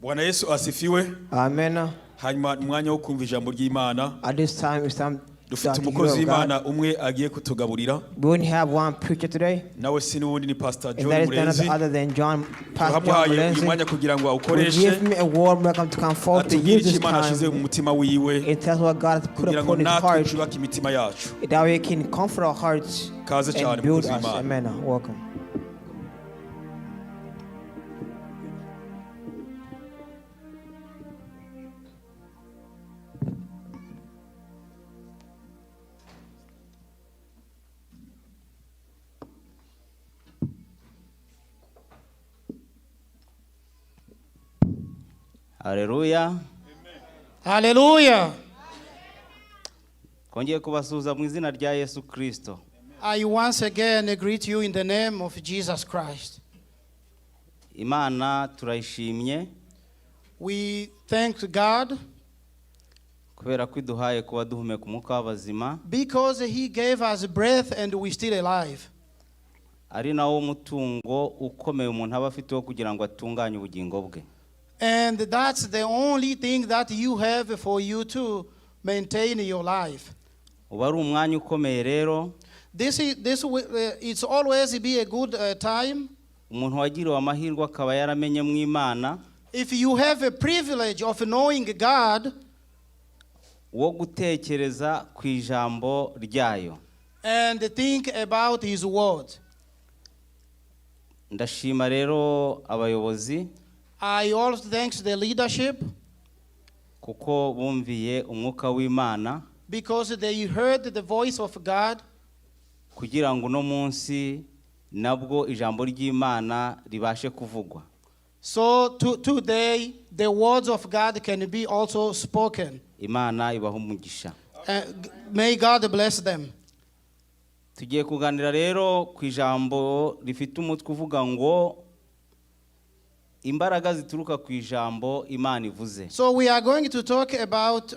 Bwana Yesu asifiwe. Amen. Hanyuma umwanya wo kumva ijambo ry'Imana. At this time it's time dufite umukozi w'Imana umwe agiye kutugaburira. We only have one preacher today. Nawe si n'uwundi ni Pastor John Murenzi. Other than Pastor John Murenzi. Umwanya kugira ngo awukoreshe. Give me a warm welcome to come forth to use this time. Ashize mu mutima wiwe. It tells what God has put upon his heart. That we can comfort our hearts and build us. Amen. Welcome. Hallelujah. Hallelujah. Kongeye kubasuhuza mu izina rya Yesu Kristo. I once again greet you in the name of Jesus Christ. Imana turayishimye. We thank God kubera ko iduhaye kuba duhumeka umwuka w'abazima. Because he gave us breath and we still alive. Ari nawo mutungo ukomeye umuntu aba afite wo kugira ngo atunganye ubugingo bwe. And that's the only thing that you have for you to maintain your life. Uba ari umwanya ukomeye rero. It's always be a good time. Umuntu wagiriwe amahirwe akaba yaramenye mu Imana. If you have a privilege of knowing God, wo gutekereza ku ijambo ryayo. And think about his word. Ndashima rero abayobozi. I also thank the leadership kuko bumviye umwuka w'Imana, because they heard the voice of God, kugira ngo no munsi nabwo ijambo ry'Imana ribashe kuvugwa. So today the words of God can be also spoken. Imana ibaha umugisha. May God bless them. Tugiye kuganira rero ku ijambo rifite umutwe uvuga ngo Imbaraga zituruka ku ijambo Imana ivuze. So we are going to talk about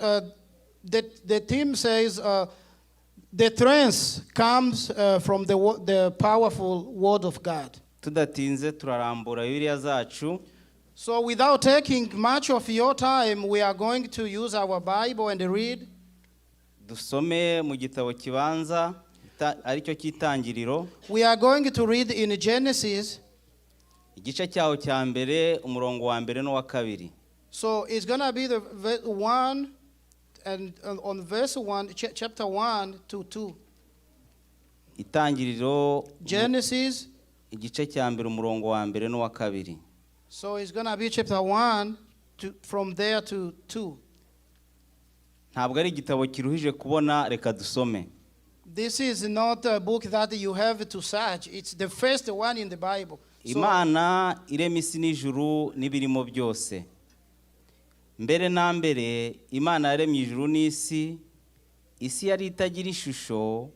the theme says the strength comes from the powerful word of God. Tudatinze turarambura Bibiliya zacu. So without taking much of your time, we are going to use our Bible and read. Dusome mu gitabo kibanza aricyo cy'itangiriro. We are going to read in Genesis. Igice cyaho cya mbere umurongo wa mbere no wa kabiri. So it's going to be the one and on verse 1 chapter 1 to 2. Itangiriro Genesis igice cya mbere umurongo wa mbere no wa kabiri. So it's going to be chapter 1 from there to 2. Ntabwo ari igitabo kiruhije kubona, reka dusome. This is not a book that you have to search. It's the first one in the Bible. Imana irema isi n'ijuru n'ibirimo byose. Mbere na mbere Imana yaremye ijuru n'isi. Isi yari itagira ishusho,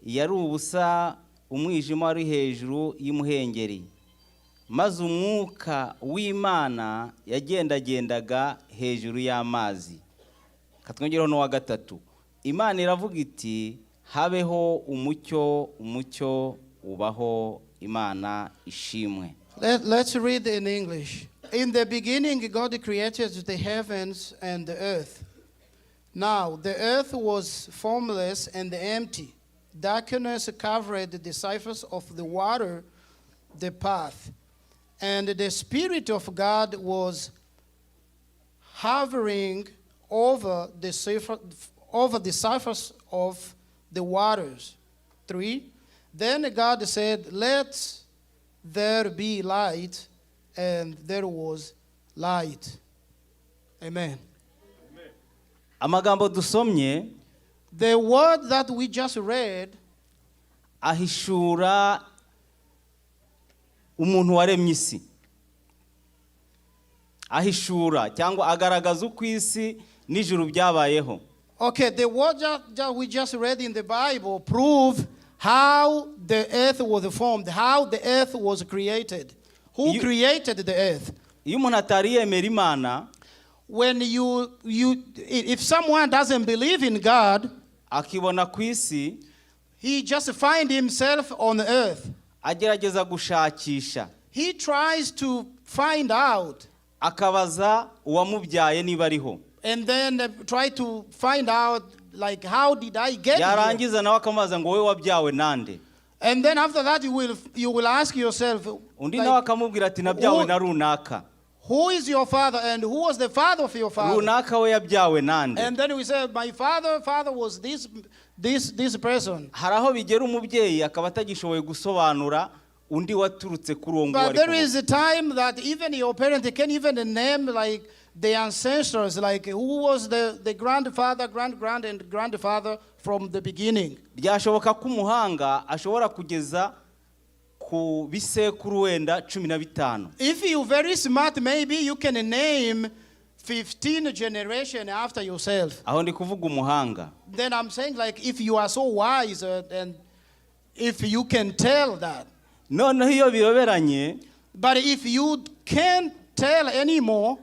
yari ubusa, umwijima wari hejuru y'umuhengeri. Maze umwuka w'Imana yagendagendaga hejuru y'amazi. Katwongereho no wa gatatu. Imana iravuga iti habeho umucyo, umucyo ubaho. Imana ishimwe. Let's read in English. In the beginning, God created the heavens and the earth. Now, the earth was formless and empty. Darkness covered the surface of the water, the path. And the Spirit of God was hovering over the surface of the waters. 3. Then God said, "Let there be light," and there was light. Amen. Amagambo dusomye, the word that we just read, ahishura umuntu waremye isi. Ahishura cyangwa agaragaza uko isi n'ijuru byabayeho. Okay, the word that we just read in the Bible prove how the earth was formed, how the earth was created. Who created the earth? Iyo umuntu atari yemera Imana, when if someone doesn't believe in God, akibona ku isi, he just find himself on the earth. Agerageza gushakisha. He tries to find out. akabaza uwamubyaye niba ariho. And then try to find out, like, how did I get here? Yarangiza nawe akamubaza ngo wowe wabyawe nande. And then after that you will ask yourself, undi nawe akamubwira ati nabyawe na runaka. Who is your father and who was the father of your father? Runaka we yabyawe nande. And then we say, my father was this person. Haraho bigera umubyeyi akaba atagishoboye gusobanura undi waturutse kuri uwo ngo But there is a time that even your parent can even name, like, the ancestors, like who was the grandfather, and grandfather from the beginning. Byashoboka ko umuhanga ashobora kugeza ku bisekuru wenda 15. If you very smart, maybe you can name 15 generations after yourself. Aho ndi kuvuga umuhanga. Then I'm saying, like, if you are so wise and if you can tell that. Noneho iyo biroberanye, but if you can't tell anymore,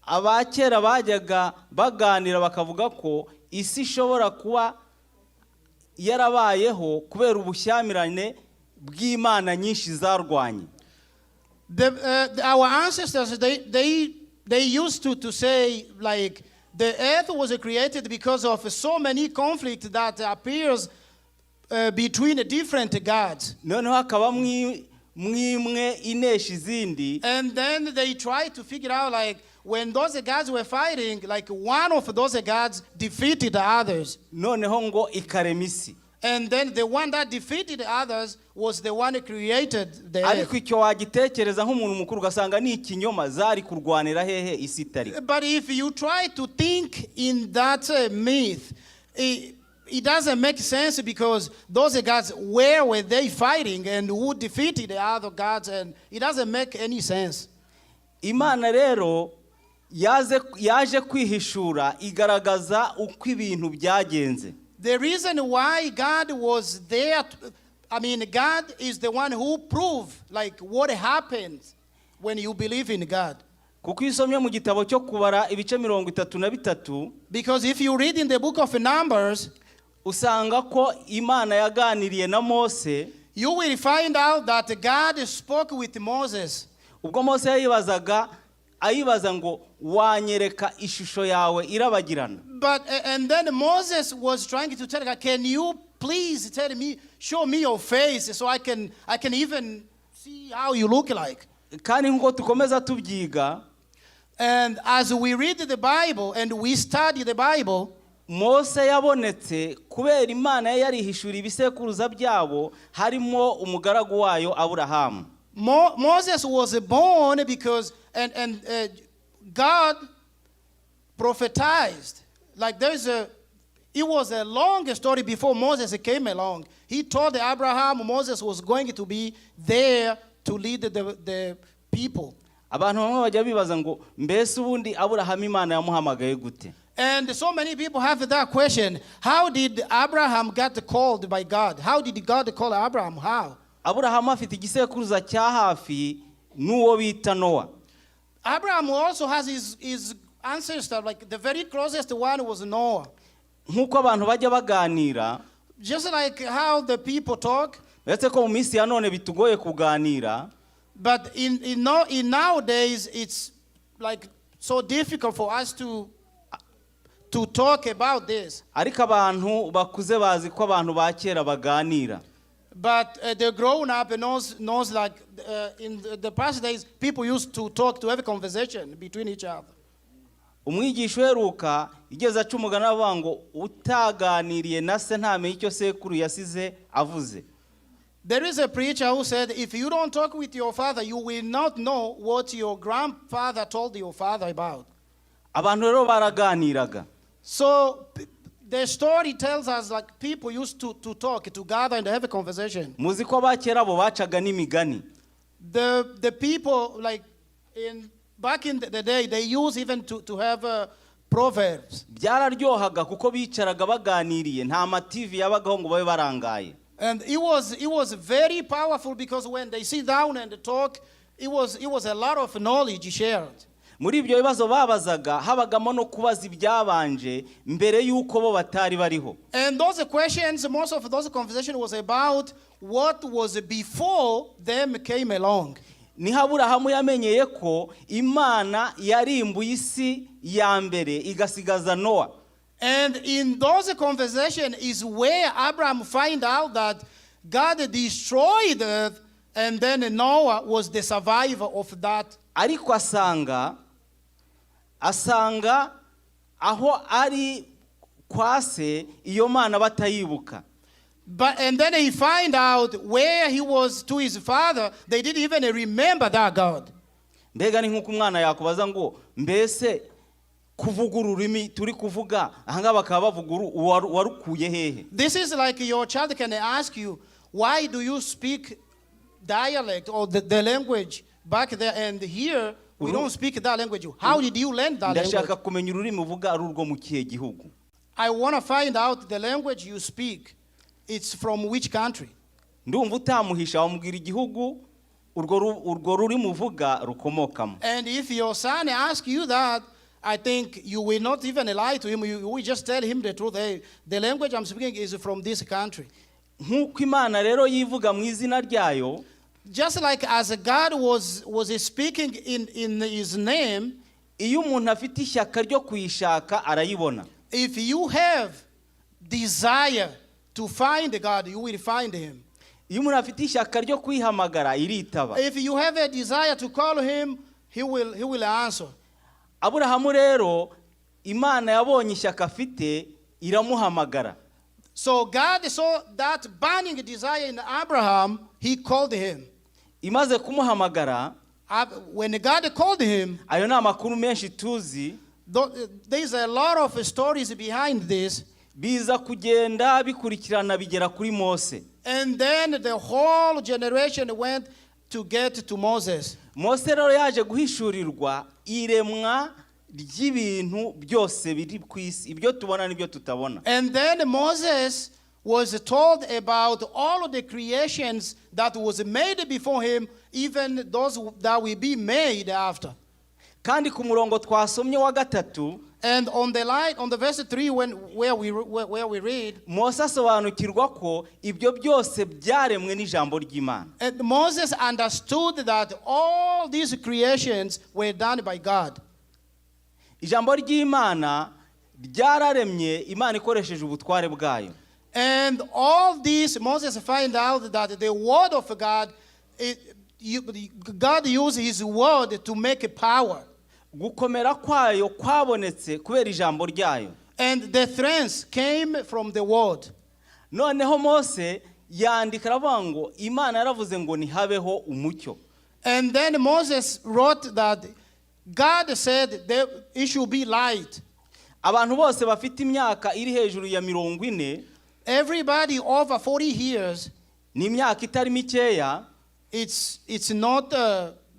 abakera bajyaga baganira bakavuga ko isi ishobora kuba yarabayeho kubera ubushyamirane bw'Imana nyinshi zarwanye. Our ancestors, they used to say, like, the earth was created because of so many conflicts that appears between different gods. Noneho hakaba mwimwe inesha izindi. And then they try to figure out, like, when those gods were fighting, like, one of those gods defeated the others. Noneho ngo ikarema isi. And then the one that defeated the others was the one who created the earth. Ariko icyo wagitekereza nk'umuntu mukuru ugasanga ni ikinyoma zari kurwanira hehe isi itari. But if you try to think in that myth, it doesn't make sense, because those gods, where were they fighting and who defeated the other gods, and it doesn't make any sense. Imana rero yaje kwihishura igaragaza uko ibintu byagenze. The reason why God was there, God is the one who proved, like, what happens when you believe in God. Kuko isomye mu gitabo cyo kubara ibice 33, because if you read in the book of Numbers, usanga ko Imana yaganiriye na Mose, you will find out that God spoke with Moses. Ubwo Mose ayibaza ngo wanyereka ishusho yawe irabagirana. But and then Moses was trying to tell God, can you please show me your face so I can even see how you look like. Kandi nkuko tukomeza tubyiga, and as we read the Bible and we study the Bible, Mose yabonetse kubera Imana yarihishura ibisekuruza byabo harimo umugaragu wayo Abrahamu. Moses was born because and God prophetized. Like it was a long story before Moses came along. He told Abraham Moses was going to be there to lead the people. Abantu bamwe bajya bibaza ngo mbese ubundi Abraham Imana yamuhamagaye gute? And so many people have that question. How did Abraham get called by God? How did God call Abraham? How? Abraham afite igisekuruza cya hafi n'uwo bita Noah. Abraham also has his ancestor, like the very closest one was Noah. Nkuko abantu bajya baganira, just like how the people talk. Uretse ko mu minsi ya none bitugoye kuganira. But in nowadays it's like so difficult for us to talk about this. Ariko abantu bakuze bazi ko abantu ba kera baganira. But the grown up knows like in the past days people used to talk, to have a conversation between each other. Umwigisho heruka igeza acumugana avuga ngo utaganiriye na se ntamenye icyo sekuru yasize avuze. There is a preacher who said, if you don't talk with your father, you will not know what your grandfather told your father about. Abantu rero baraganiraga. So the story tells us like people used to talk, to gather and have a conversation. Muzi ko bakera bo bacaga n'imigani. The people like back in the day, they used even to have proverbs. Byararyohaga kuko bicaraga baganiriye nta mativi yabagaho ngo babe barangaye. And it was very powerful because when they sit down and talk, it was a lot of knowledge shared. Muri ibyo bibazo babazaga habagamo no kubaza ibyabanje mbere yuko bo batari bariho. And those questions, most of those conversation was about what was before them came along. ni Aburahamu yamenyeye ko Imana yarimbuye isi ya mbere igasigaza Noah. And in those conversation is where Abraham find out that God destroyed the earth, and then Noah was the survivor of that. Ariko asanga aho ari kwase iyo Mana batayibuka. But and then he find out where he was to his father, they didn't even remember that God. Mbega ni nkuko umwana yakubaza ngo mbese kuvuga ururimi turi kuvuga ahanga bakaba bavuga warukuye hehe. This is like your child can ask you, why do you speak dialect or the language back there, and here we don't speak that language? How did you learn that language? Ndashaka kumenya ururimi uvuga ari urwo mu kihe gihugu. I want to find out the language you speak. It's from which country? Ndumva utamuhisha wamubwira igihugu urwo rurimi uvuga rukomokamo. And if your son asks you that, I think you will not even lie to him. You will just tell him the truth. Hey, the language I'm speaking is from this country. Nkuko Imana rero yivuga mu izina ryayo, just like as God was speaking in his name, iyo umuntu afite ishyaka ryo kuyishaka arayibona. If you have desire to find God, you will find him. Iyo umuntu afite ishyaka ryo kwihamagara iritaba. If you have a desire to call him, he will answer. Aburahamu rero Imana yabonye ishyaka afite iramuhamagara. So God saw that burning desire in Abraham, he called him. Imaze kumuhamagara, when God called him, ayo ni amakuru menshi tuzi. There's a lot of stories behind this. Biza kugenda bikurikirana bigera kuri Mose. And then the whole generation went to get to Moses. Mose rero yaje guhishurirwa iremwa ry'ibintu byose biri ku isi, ibyo tubona n'ibyo tutabona. And then Moses was told about all of the creations that was made before him, even those that will be made after. Kandi ku murongo twasomye wa gatatu, and on the verse 3 where we read, Mose asobanukirwa ko ibyo byose byaremwe n'ijambo ry'Imana. And Moses understood that all these creations were done by God. Ijambo ry'Imana ryararemye Imana ikoresheje ubutware bwayo. And all this Moses find out that the word of God, God used his word to make a power. Gukomera kwayo kwabonetse kubera ijambo ryayo. And the strength came from the word. Noneho Mose yandika aravuga ngo Imana yaravuze ngo nihabeho umucyo. And then Moses wrote that God said it should be light. Abantu bose bafite imyaka iri hejuru ya 40, everybody over 40 years, ni imyaka itari mikeya, it's not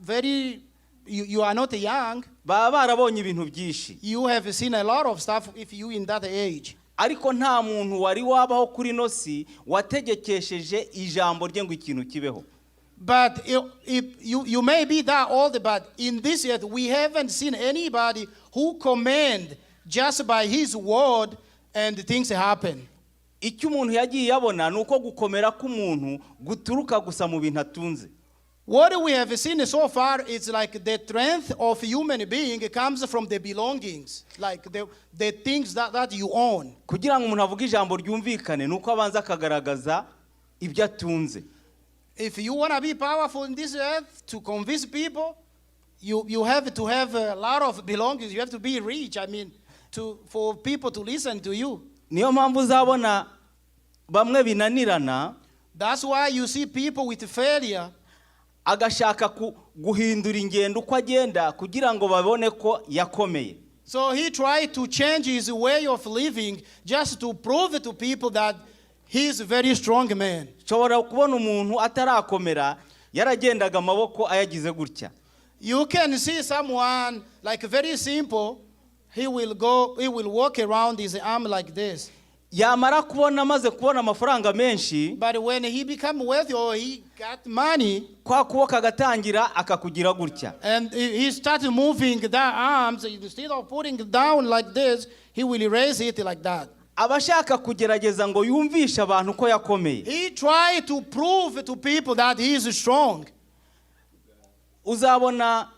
very, you are not young. Baba barabonye ibintu byinshi. You have seen a lot of stuff if you in that age. Ariko nta muntu wari wabaho kuri nosi wategekesheje ijambo rye ngo ikintu kibeho. But if you may be that old, but in this earth we haven't seen anybody who command just by his word and things happen. Icyo umuntu yagiye yabona nuko gukomera k'umuntu guturuka gusa mu bintu atunze. What we have seen so far is like the strength of human being comes from the belongings, like the things that you own. Kugira ngo umuntu avuge ijambo ryumvikane nuko abanza akagaragaza ibyo atunze. If you want to be powerful in this earth to convince people, you have to have a lot of belongings. You have to be rich. I mean, for people to listen to you. Niyo mpamvu uzabona bamwe binanirana. That's why you see people with failure. Agashaka guhindura ingendo uko agenda kugira ngo babone ko yakomeye. So he tried to change his way of living just to prove to people that he is a very strong man. Shobora kubona umuntu atarakomera yaragendaga amaboko ayagize gutya. You can see someone like very simple, he will walk around his arm like this. Yamara kubona maze kubona amafaranga menshi, but when he become wealthy or he got money, kwa kuboko gatangira akakugira gutya. And he started moving that arms, instead of putting it down like this, he will raise it like that. Abashaka kugerageza ngo yumvisha abantu ko yakomeye. He tried to prove to people that he is strong. uzabona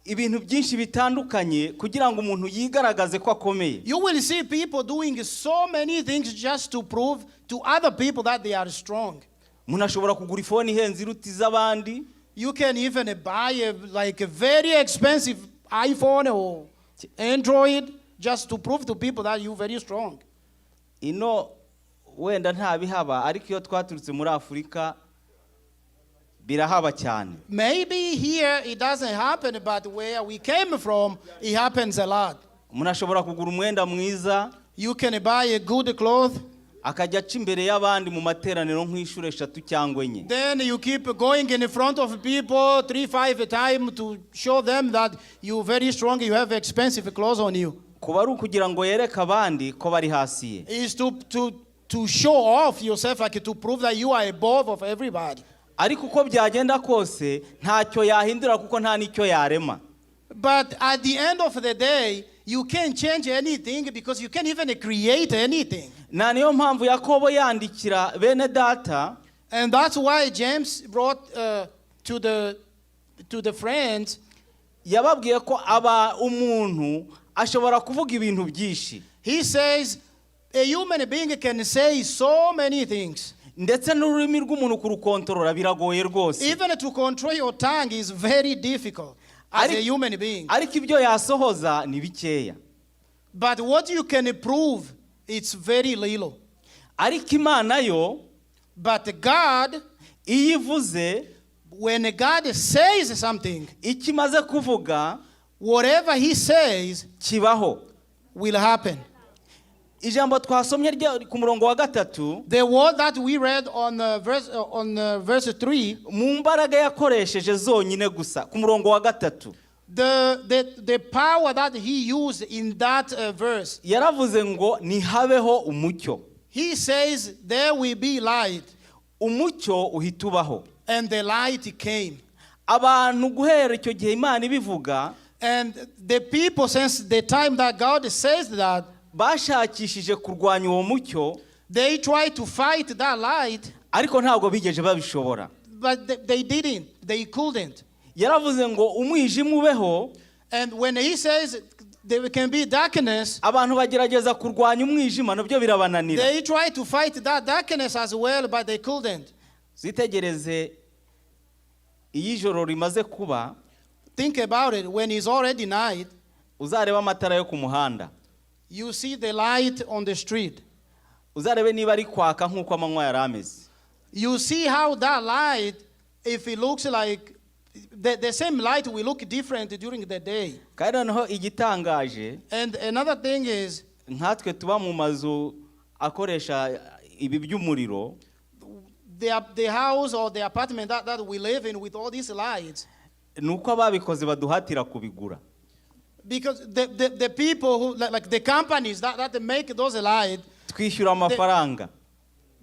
ibintu byinshi bitandukanye kugira ngo umuntu yigaragaze ko akomeye. You will see people doing so many things just to prove to other people that they are strong. Umuntu ashobora kugura ifone ihenze iruta iz'abandi. You can even buy a very expensive iPhone or Android just to prove to people that you're very strong. Ino wenda ntabihaba ariko iyo twaturutse muri Afrika birahaba cyane. Maybe here it doesn't happen, but where we came from, it happens a lot. Umuntu ashobora kugura umwenda mwiza. You can buy a good cloth. Akajya aca imbere y'abandi mu materaniro nk'inshuro 3 cyangwa 4. Then you keep going in front of people 3-5 times to show them that you're very strong, you have expensive clothes on you. Kuba ari ukugira ngo yereke abandi ko bari hasi ye. Is to show off yourself, like to prove that you are above of everybody. Ariko uko byagenda kose ntacyo yahindura kuko nta nicyo yarema. But at the end of the day, you can't change anything because you can't even create anything. Na niyo mpamvu Yakobo yandikira bene data, and that's why James wrote to the friends, yababwiye ko aba umuntu ashobora kuvuga ibintu byinshi. He says a human being can say so many things. Ndetse n'ururimi rw'umuntu kurukontorora biragoye rwose. Even to control your tongue is very difficult as a human being. Ariko ibyo yasohoza ni bikeya. But what you can prove, it's very little. Ariko Imana yo, but God, iyo ivuze, when God says something, ikimaze kuvuga, whatever he says kibaho, will happen. Ijambo twasomye ku murongo wa 3, the word that we read on verse 3, mu mbaraga yakoresheje zonyine gusa ku murongo wa 3, the power that he used in that verse, yaravuze ngo nihabeho umucyo. He says there will be light. Umucyo uhitubaho. And the light came. Abantu guhera icyo gihe Imana ibivuga, and the people, since the time that God says that, bashakishije kurwanya uwo mucyo, they tried to fight that light, ariko ntabwo bigeje babishobora. But they didn't, they couldn't. Yaravuze ngo umwijima ubeho, and when he says there can be darkness, abantu bagerageza kurwanya umwijima nabyo birabananira. They tried to fight that darkness as well, but they couldn't. Zitegereze iyijoro rimaze kuba, think about it, when it's already night, uzareba amatara yo ku muhanda, you see the light on the street. Uzarebe niba ari kwaka nkuko amanywa yarameze. You see how that light, if it looks like the same light will look different during the day. Kandi noneho igitangaje, and another thing is, nkatwe tuba mu mazu akoresha ibi by'umuriro, the house or the apartment that we live in with all these lights, nuko ababikoze baduhatira kubigura. Because the people who, like the companies that make those lights, twishyura amafaranga,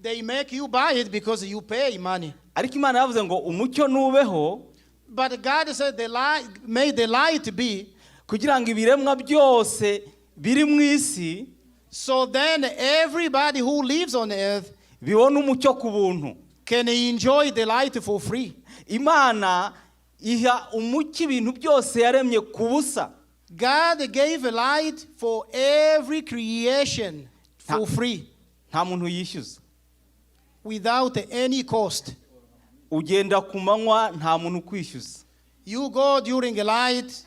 they make you buy it because you pay money. Ariko Imana yavuze ngo umucyo nubeho, but God said the light, made the light be, kugira ngo ibiremwa byose biri mu isi, so then everybody who lives on earth bibona umucyo ku buntu, can enjoy the light for free. Imana iha umucyo ibintu byose yaremye ku busa. God gave a light for every creation for free. Nta muntu yishyuza. Without any cost. Ugenda ku manywa nta muntu kwishyuza. You go during a light,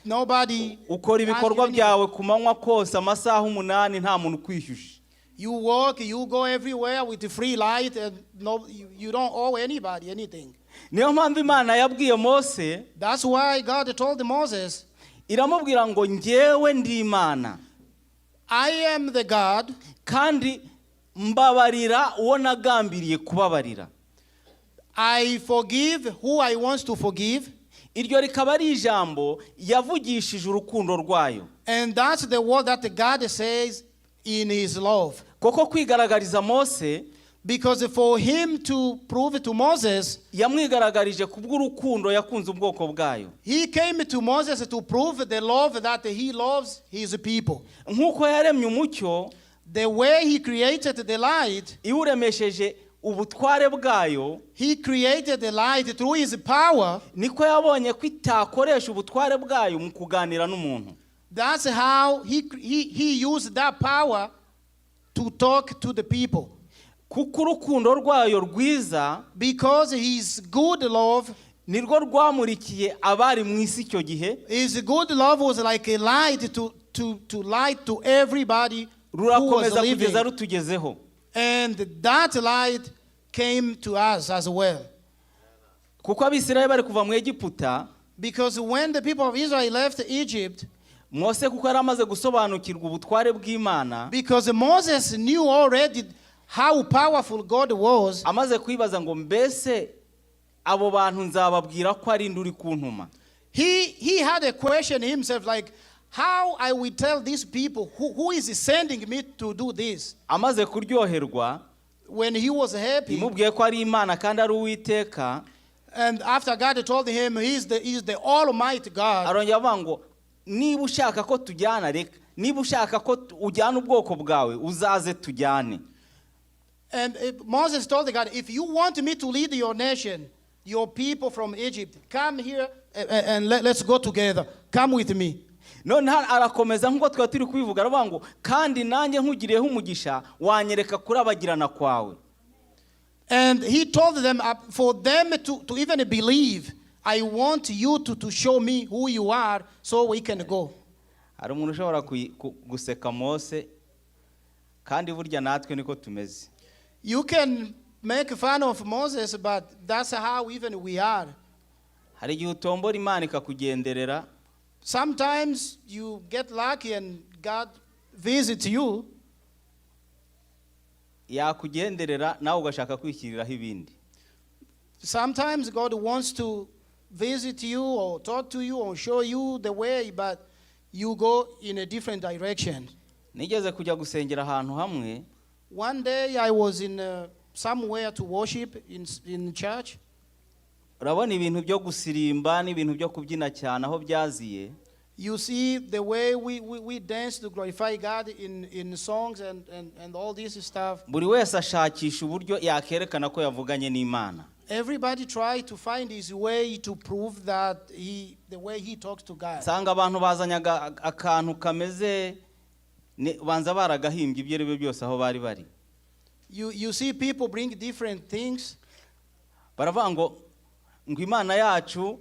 nobody. Ukora ibikorwa byawe ku manywa kose amasaha 8 nta muntu kwishyuza. You walk, you go everywhere with the free light, and you don't owe anybody anything. Niyo mpamvu Imana yabwiye Mose, that's why God told Moses, iramubwira ngo njyewe ndi Imana, I am the God, kandi mbabarira uwo nagambiriye kubabarira. I forgive who I want to forgive. Iryo rikaba ari ijambo yavugishije urukundo rwayo. And that's the word that God says in his love. Koko kwigaragariza Mose, because for him to prove to Moses, yamwigaragarije kubw'urukundo yakunze ubwoko bwayo. He came to Moses to prove the love that he loves his people. Nkuko yaremye umucyo, the way he created the light, iwuremesheje ubutware bwayo, he created the light through his power. niko yabonye ko itakoresha ubutware bwayo mu kuganira n'umuntu. That's how he used that power to talk to the people. Kuko urukundo rwayo rwiza, Because his good love, nirwo rwamurikiye abari mu isi icyo gihe. his good love was like a light to light to everybody who was Rurakomeza kugeza living. rutugezeho. And that light came to us as well. Kuko Abisirayeli bari kuva mu Egiputa, Because when the people of Israel left Egypt, Mose kuko yari amaze gusobanukirwa ubutware bw'Imana, because Moses knew already how powerful God was, amaze kwibaza ngo mbese abo bantu nzababwira ko ari nduri kuntuma. he had a question himself, like, how I will tell these people who is sending me to do this? Amaze kuryoherwa, When he was happy, imubwiye ko ari Imana kandi ari Uwiteka, and after God told him he's the Almighty God, arongera avuga ngo niba ushaka ko tujyana reka, niba ushaka ko ujyana ubwoko bwawe uzaze tujyane. and Moses told God, if you want me to lead your nation, your people from Egypt, come here and let's go together. Come with me. None arakomeza nk'uko twari turi kubivuga, aravuga ngo kandi nanjye nkugiriyeho umugisha wanyereka kurabagirana kwawe. And he told them, for them to even believe, I want you to show me who you are so we can go. Hari umuntu ushobora guseka Mose, kandi burya natwe niko tumeze. You can make fun of Moses, but that's how even we are. Hari igihe utombora Imana ikakugenderera, Sometimes you get lucky and God visits you, yakugenderera nawe ugashaka kwishyiriraho ibindi. sometimes God wants to visit you or talk to you or show you the way, but you go in a different direction. Nigeze kujya gusengera ahantu hamwe, One day I was in somewhere to worship in church. urabona ibintu byo gusirimba n'ibintu byo kubyina cyane aho byaziye. You see the way we dance to glorify God in songs and all this stuff. Buri wese ashakisha uburyo yakerekana ko yavuganye n'Imana. Everybody try to find his way to prove that the way he talks to God. Sanga abantu bazanyaga akantu kameze banza baragahimbye ibyo rebe byose aho bari bari. You see people bring different things. Baravuga ngo Imana yacu,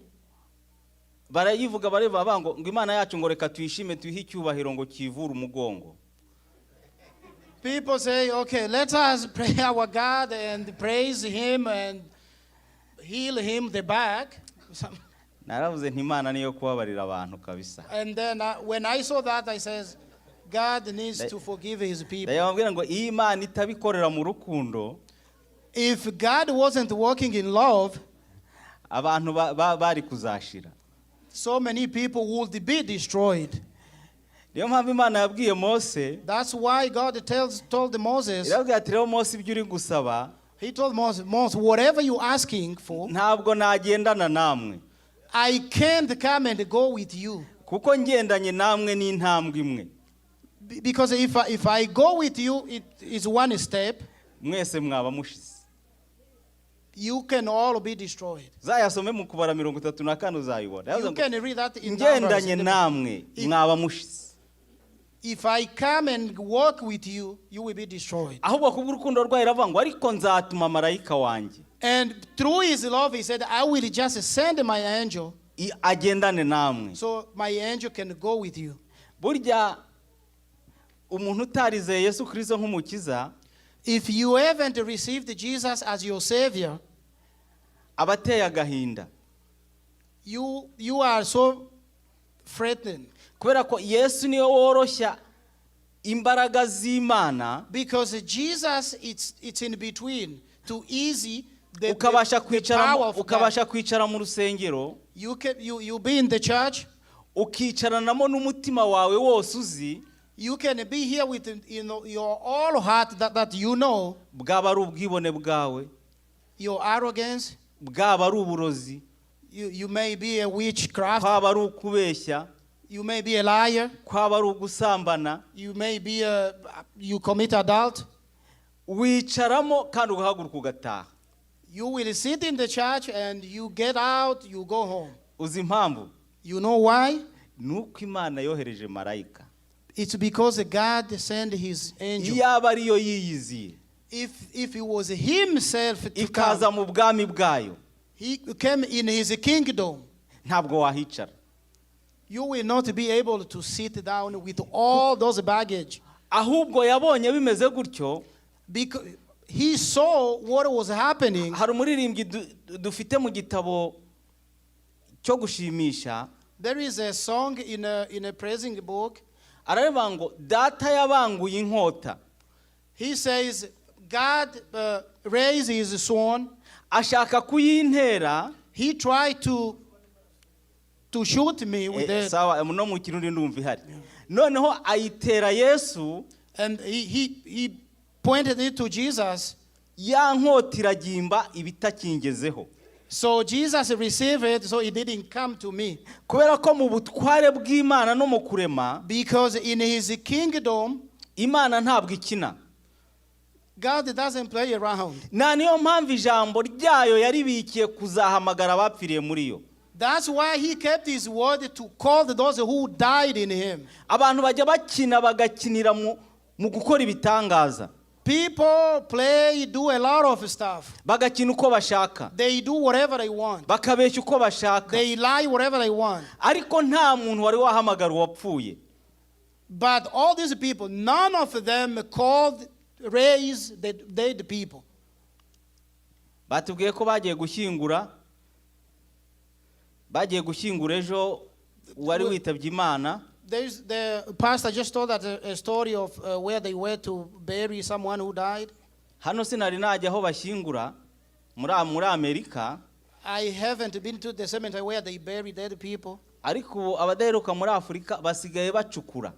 barayivuga bareba ngo Imana yacu ngo reka tuyishime tuyihe icyubahiro ngo kivura umugongo. People say, okay, let us pray our God and praise him and heal him the back. Naravuze nti Imana niyo kubabarira abantu kabisa. And then when I saw that, I says, God needs to forgive his people. Ndayababwira ngo iyi Imana itabikorera mu rukundo, If God wasn't working in love, abantu bari kuzashira. so many people would be destroyed. Niyo mpamvu Imana yabwiye Mose, That's why God told Moses, irabwira ati rero Mose ibyo uri gusaba, he told Moses, whatever you're asking for, ntabwo nagendana namwe. I can't come and go with you. Kuko ngendanye namwe n'intambwe imwe. Because if I go with you, it is one step. Mwese mwaba mushize. You can all be destroyed. Zayasome mu kubara 34 uzayibona. You can read that in Numbers. Ngendanye namwe mwaba mushize. If I come and walk with you, you will be destroyed. Ahubwo kubw'urukundo rwayo iravuga ngo ariko nzatuma marayika wanjye. And through his love, he said, I will just send my angel, agendane namwe. so my angel can go with you. Burya umuntu utarizeye Yesu Kristo nk'umukiza, If you haven't received Jesus as your Savior, abateye agahinda. you are so threatened. Kubera ko Yesu niyo woroshya imbaraga z'Imana, Because Jesus, it's in between, too easy. The ukabasha power of God. kwicara mu rusengero, You be in the church. ukicaranamo n'umutima wawe wose uzi, You can be here with your all heart that you know, bwaba ari ubwibone bwawe, your arrogance. bwaba ari uburozi, You may be a witchcraft. kwaba ari ukubeshya, You may be a liar. kwaba ari ugusambana. You may be you commit adult. wicaramo kandi ugahaguruka ugataha. You will sit in the church and you get out, you go home. Uzi impamvu? You know why? Nuko Imana yohereje marayika. It's because God sent his angel. Iyaba ariyo yiyiziye, If it was himself to ikaza come, mu bwami bwayo, he came in his kingdom, ntabwo wahicara. you will not be able to sit down with all those baggage. Ahubwo yabonye bimeze gutyo, Because he saw what was happening. hari umuririmbyi dufite mu gitabo cyo gushimisha. There is a song in a praising book. Arareba ngo data yabanguye inkota. He says, God raised his son. Ashaka kuyintera. He tried to shoot me with it. Sawa, no mu Kirundi ndumva ihari. Noneho ayitera Yesu. And he pointed it to Jesus. Ya nkota iragimba ibitakingezeho. So Jesus received it, so it didn't come to me. Kubera ko mu butware bw'Imana no mu kurema, Because in his kingdom, Imana ntabwo ikina. God doesn't play around. Na niyo mpamvu ijambo ryayo yaribikiye kuzahamagara abapfiriye muri yo. That's why he kept his word to call those who died in him. Abantu bajya bakina bagakinira mu gukora ibitangaza. People play, do a lot of stuff. Bagakina uko bashaka. They do whatever they want. Bakabeshya uko bashaka. They lie whatever they want. Ariko nta muntu wari wahamagara uwapfuye. But all these people, none of them called, raised the dead people. Batubwiye ko bagiye gushyingura ejo wari witabye Imana. The pastor just told that a story of where they were to bury someone who died. Hano sinari najya aho bashyingura muri Amerika. I haven't been to the cemetery where they bury dead people. Ariko abadaheruka muri Afurika basigaye bacukura.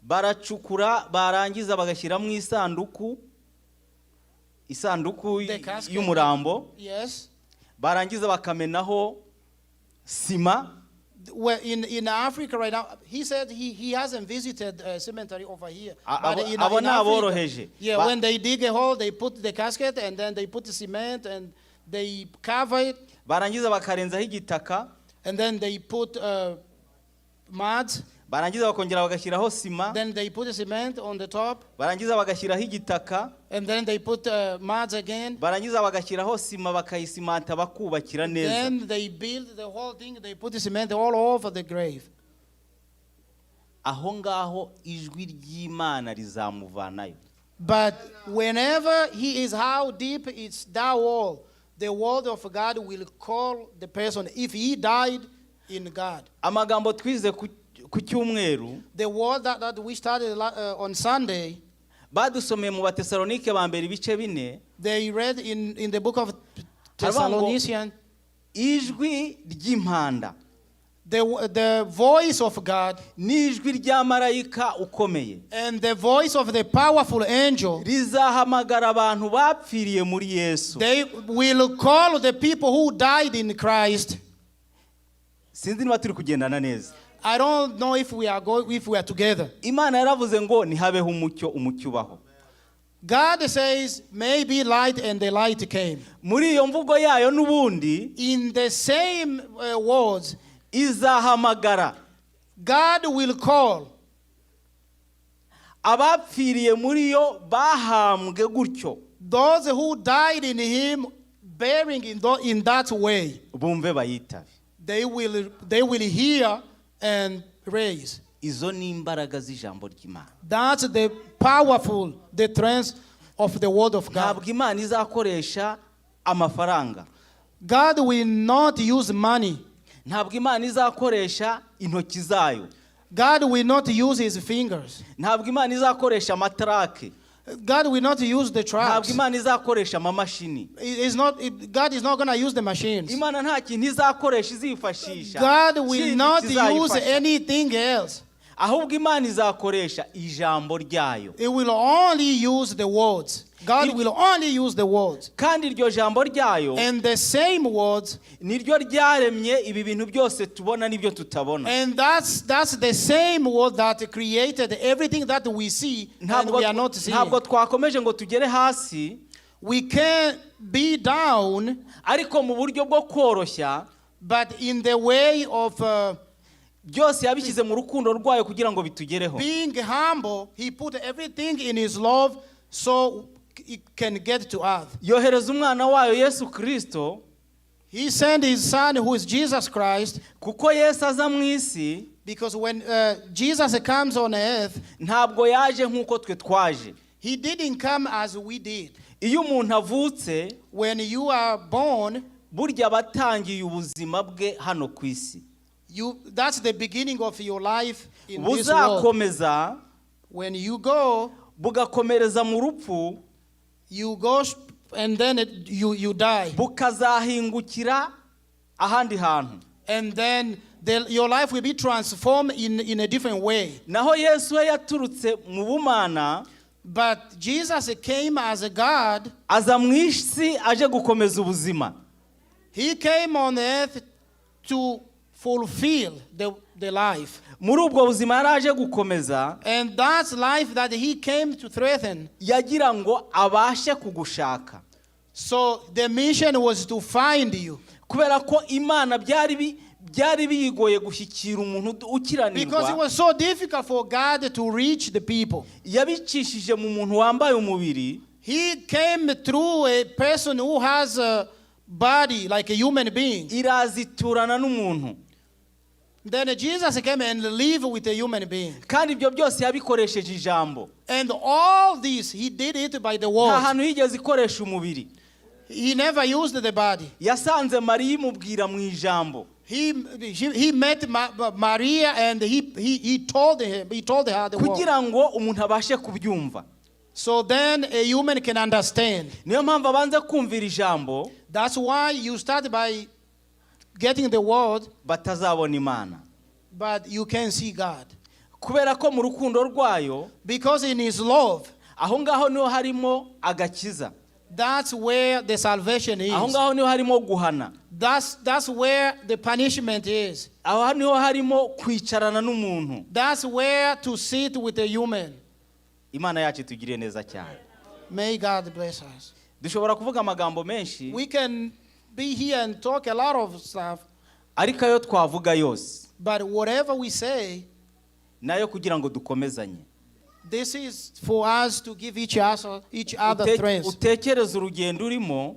Baracukura barangiza bagashyiramo isanduku y'umurambo. Yes. Barangiza bakamenaho sima. Well, in Africa right now, he said he hasn't visited a cemetery over here. But in Africa, yeah, when they dig a hole, they put the casket and then they put the cement and they cover it. Barangiza bakarenzaho igitaka. And then they put mud. Barangiza bakongera bagashyiraho sima. Then they put the cement on the top. Barangiza bagashyiraho igitaka. And then they put mud again. Barangiza bagashyiraho sima bakayisimanta bakubakira neza. Then they build the whole thing. They put the cement all over the grave. Aho ngaho ijwi ry'Imana rizamuvanayo. But whenever he is how deep it's that wall, the word of God will call the person if he died in God. Amagambo twize ku cyumweru, the word that we started on Sunday, badusomeye mu Batesalonike ba mbere ibice 4. They read in the book of Thessalonians, ijwi ry'impanda, the voice of God, n'ijwi rya marayika ukomeye, and the voice of the powerful angel, rizahamagara abantu bapfiriye muri Yesu. They will call the people who died in Christ. Sinzi niba turi kugendana neza. I don't know if we are together. Imana yaravuze ngo ntihabeho umucyo ubaho. God says, may be light, and the light came. Muri iyo mvugo yayo n'ubundi, in the same words, izahamagara. God will call. Abapfiriye muri yo bahambwe gutyo. Those who died in him, bearing in that way. Bumve bayitabe. They will hear and raise. Izo ni imbaraga z'ijambo ry'Imana. That's the powerful, the strength of the word of God. Ntabwo Imana izakoresha amafaranga. God will not use money. Ntabwo Imana izakoresha intoki zayo. God will not use his fingers. Ntabwo Imana izakoresha amatrake. God will not use the tracks. Ntabwo Imana izakoresha amamashini. God is not going to use the machines. Imana nta kintu izakoresha izifashisha. God will not use anything else. Ahubwo Imana izakoresha ijambo ryayo. It will only use the words. God will only use the words. kandi iryo jambo ryayo And the same words, niryo ryaremye ibi bintu byose tubona n'ibyo tutabona. and that's the same word that created everything that we see and we are not seeing. Ntabwo twakomeje ngo tugere hasi, We can be down, ariko mu buryo bwo koroshya, but in the way of byose yabishyize mu rukundo rwayo kugira ngo bitugereho. being humble, he put everything in his love so it can get to us. Yohereza umwana wayo Yesu Kristo, He sent his son, who is Jesus Christ, kuko Yesu aza mu isi, because when Jesus comes on earth, ntabwo yaje nk'uko twe twaje. he didn't come as we did. Iyo umuntu avutse, When you are born, burya batangiye ubuzima bwe hano ku isi. that's the beginning of your life in this world. Buzakomeza, When you go, bugakomereza mu rupfu, you go and then you die. bukazahingukira ahandi hantu. And then your life will be transformed in a different way. Naho Yesu we yaturutse mu bumana, But Jesus came as a God. aza mu isi aje gukomeza ubuzima. He came on earth to fulfill the life. Muri ubwo buzima yari aje gukomeza, And that's life that he came to threaten. yagira ngo abashe kugushaka. So the mission was to find you. Kubera ko Imana byari biyigoye gushyikira umuntu Because it ukiranirwa, was so difficult for God to reach the people. yabicishije mu muntu wambaye umubiri. He came through a person who has a body like a human being. Iraziturana n'umuntu. Then Jesus came and lived with a human being. Kandi ibyo byose yabikoresheje ijambo. And all this, he did it by the Nta word. hantu yigeze ikoresha umubiri. He never used the body. Yasanze Mariya imubwira mu ijambo. He met Maria and he told her the word. Kugira ngo umuntu abashe kubyumva. So then a human can understand. Niyo mpamvu abanza kumvira ijambo, That's why you start by getting the word, batazabona Imana. but you can see God. Kubera ko mu rukundo rwayo, Because in his love, aho ngaho niho harimo agakiza. that's where the salvation Aho is. ngaho niho harimo guhana. That's where the punishment is. Aho niho harimo kwicarana n'umuntu. That's where to sit with a human. Imana yacu itugiriye neza cyane. May God bless us. Dushobora kuvuga amagambo menshi, We can be here and talk a lot of stuff, ariko ayo twavuga yose but whatever we say, nayo kugira ngo dukomezanye. this is for us to give each other strength. Utekereze urugendo urimo,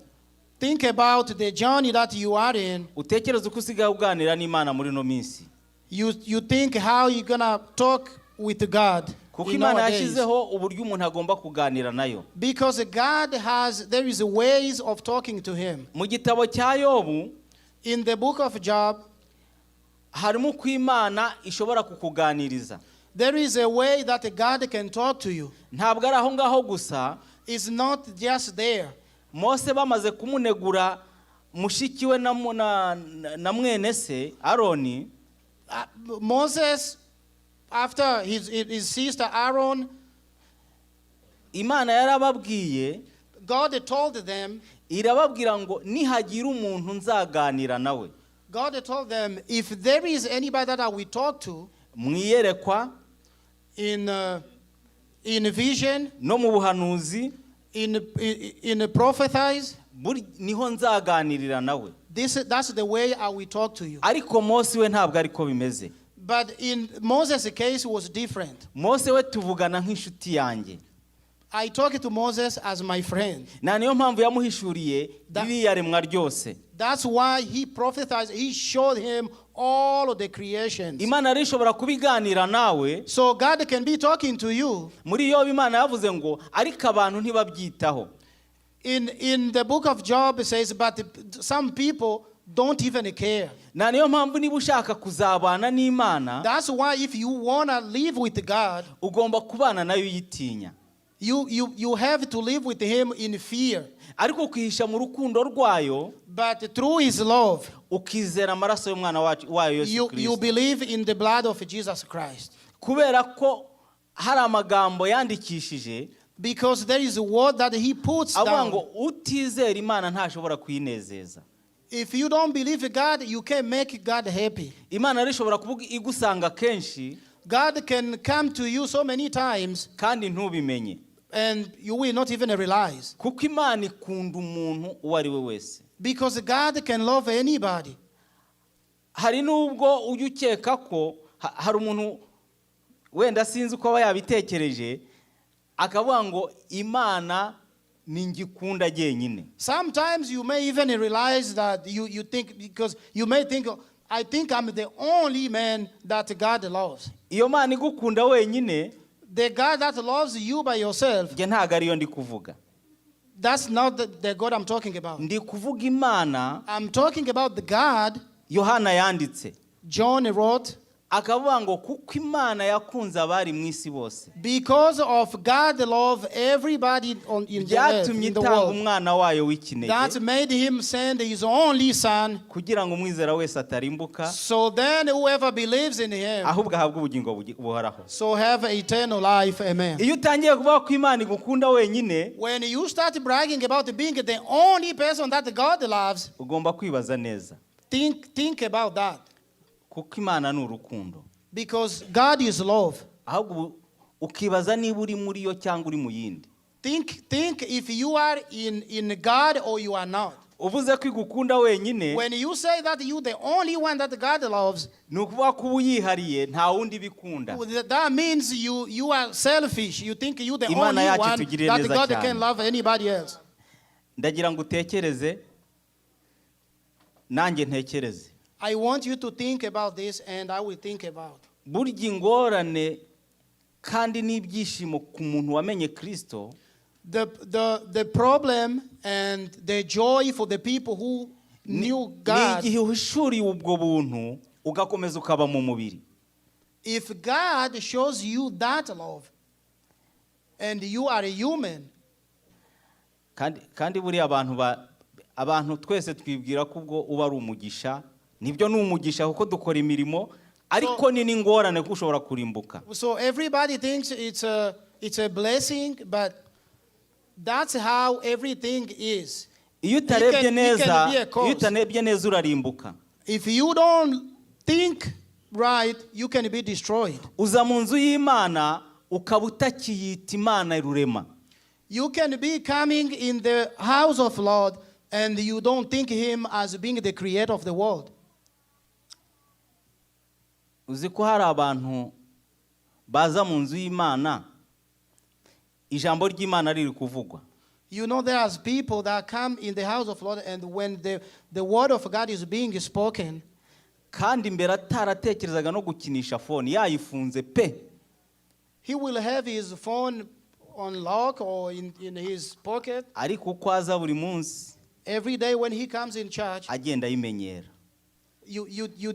Think about the journey that you are in. utekereze uko usigaye uganira n'Imana muri no minsi. You think how you're gonna talk with God Kuko in Imana nowadays. yashyizeho uburyo umuntu agomba kuganira nayo. Because there is ways of talking to him. Mu gitabo cya Yobu In the book of Job, harimo uko Imana ishobora kukuganiriza. there is a way that God can talk to you. Ntabwo ari aho ngaho gusa. It's not just there. Mose bamaze kumunegura mushiki we na mwene se Aroni, Moses, after his sister Aaron, Imana yarababwiye, God told them, irababwira ngo nihagira umuntu nzaganira nawe. God told them, if there is anybody that I will talk to Mwiyerekwa, in vision, no mu buhanuzi, in prophesize, niho nzaganirira nawe. that's the way I will talk to you. Ariko Mose we ntabwo ariko bimeze. But in Moses' case, it was different. Mose we tuvugana nk'inshuti yanjye. I talked to Moses as my friend. Na niyo mpamvu yamuhishuriye ririya remwa ryose. That's why he prophesied. He showed him all of the creations. Imana rero ishobora kubiganira nawe. So God can be talking to you. Muri Yobu Imana yavuze ngo ariko abantu ntibabyitaho. In the book of Job it says, but some people don't even care. Na niyo mpamvu niba ushaka kuzabana n'Imana, That's why if you want to live with God, ugomba kubana nayo uyitinya. you have to live with him in fear. Ariko kwihisha mu rukundo rwayo, But through his love, ukizera amaraso y'umwana wayo Yesu you Kristo. believe in the blood of Jesus Christ. Kubera ko hari amagambo yandikishije, Because there is a word that he puts down. ngo utizera Imana ntashobora kwinezeza. If you don't believe God, you can't make God happy. Imana rishobora kuvuga igusanga kenshi, God can come to you so many times kandi ntubimenye. and you will not even realize. Kuko Imana ikunda umuntu uwo ari we wese. Because God can love anybody. Hari nubwo ujya ukeka ko hari umuntu wenda sinzi uko aba yabitekereje akavuga ngo Imana ni ngikunda jyenyine. Sometimes you may even realize that you think, because you may think, I think I'm the only man that God loves. Iyo Mana igukunda wenyine, The God that loves you by yourself, nge ntago ariyo ndi kuvuga. that's not the God I'm talking about. Ndi kuvuga Imana I'm talking about the God Yohana yanditse. John wrote, Akavuga ngo kuko Imana yakunze abari mu isi bose, because of God love everybody in the earth, byatumye in the itanga world. umwana wayo w'ikinege, That made him send his only son, kugira ngo umwizera wese atarimbuka, so then whoever believes in him ahubwo ahabwe ubugingo buhoraho. so have eternal life. Amen. Iyo utangiye kuvuga ko Imana igukunda wenyine, When you start bragging about being the only person that God loves, ugomba kwibaza neza, think about that. kuko Imana ni urukundo. Because God is love. Ahubwo ukibaza niba uri muri yo cyangwa uri mu yindi. Think if you are in God or you are not. Uvuze ko igukunda wenyine, When you say that you the only one that God loves, ni ukuvuga ko uyihariye nta wundi bikunda. that means you are selfish. You think you the Imana only yacu one itugirire that neza God cyane. can love anybody else. Ndagira ngo utekereze, nanjye ntekereze. I want you to think about this, and I will think about. Burya ingorane kandi n'ibyishimo ku muntu wamenye Kristo, The problem and the joy for the people who knew ni God. igihe uhishuriye ubwo buntu ugakomeza ukaba mu mubiri. If God shows you that love, and you are a human, kandi buriya abantu twese twibwira ko ubwo uba ari umugisha. Nibyo ni umugisha kuko dukora imirimo, ariko ni n'ingorane ko ushobora kurimbuka. so everybody thinks it's a blessing, but that's how everything is. Iyo It can be a cause. utarebye neza urarimbuka. If you don't think right, you can be destroyed. Uza mu nzu y'Imana ukaba utakiyita Imana rurema. You can be coming in the house of Lord and you don't think him as being the creator of the world. Uzi ko hari abantu baza mu nzu y'Imana ijambo ry'Imana riri kuvugwa. You know, there's people that come in the house of Lord, and when the word of God is being spoken, kandi mbere ataratekerezaga no gukinisha phone yayifunze pe, he will have his phone on lock or in his pocket. ariko uko aza buri munsi Every day when he comes in church, agenda ayimenyera. you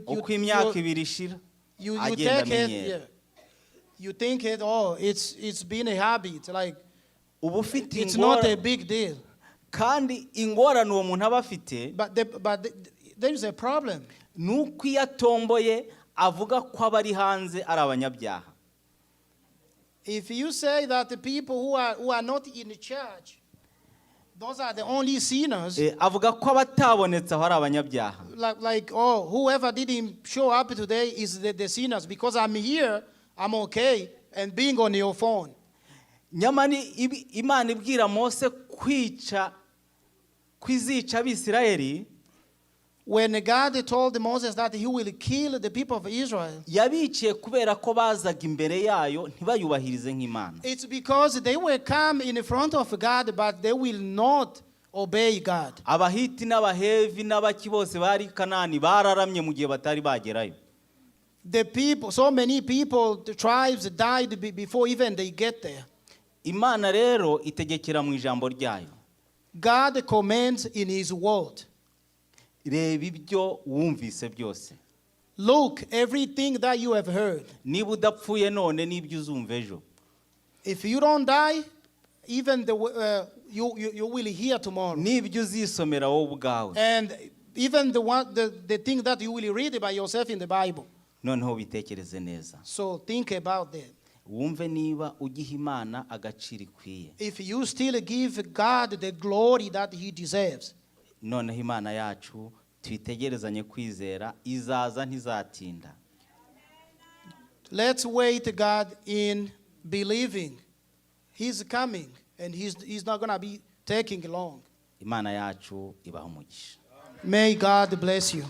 Uko imyaka ibiri ishira agenda take it, amenyera. you think it, oh, it's been a habit, like Uba ufite it's not a ingorane, big deal. kandi ingorane uwo muntu aba afite But there is a problem. nuko iyo atomboye avuga ko abari hanze ari abanyabyaha. If you say that the people who are not in the church, those are the only sinners, Avuga ko abatabonetse aho ari abanyabyaha. like oh, whoever didn't show up today is the sinners, because I'm here, I'm okay, and being on your phone. Nyamara Imana ibwira Mose kwizica Abisirayeli, When God told Moses that he will kill the people of Israel, yabiciye kubera ko bazaga imbere yayo ntibayubahirize nk'Imana. it's because they will come in front of God, but they will not obey God. Abahiti n'Abahevi n'Abaki bose bari Kanani bararamye mu gihe batari bagerayo. The people, so many people, the tribes died before even they get there. Imana rero itegekera mu ijambo ryayo. God commands in his word. Reba ibyo wumvise byose. Look, everything that you have heard. Niba udapfuye none n'ibyo uzumva ejo. If you don't die, even you will hear tomorrow. N'ibyo uzisomera wowe ubwawe. And even the thing that you will read by yourself in the Bible. Noneho bitekereze neza. So think about that. wumve niba ugiha Imana agaciro ikwiye. If you still give God the glory that he deserves. Noneho Imana yacu twitegerezanye kwizera, izaza ntizatinda. Let's wait God in believing. He's coming and he's not going to be taking long. Imana yacu ibaha umugisha. May God bless you.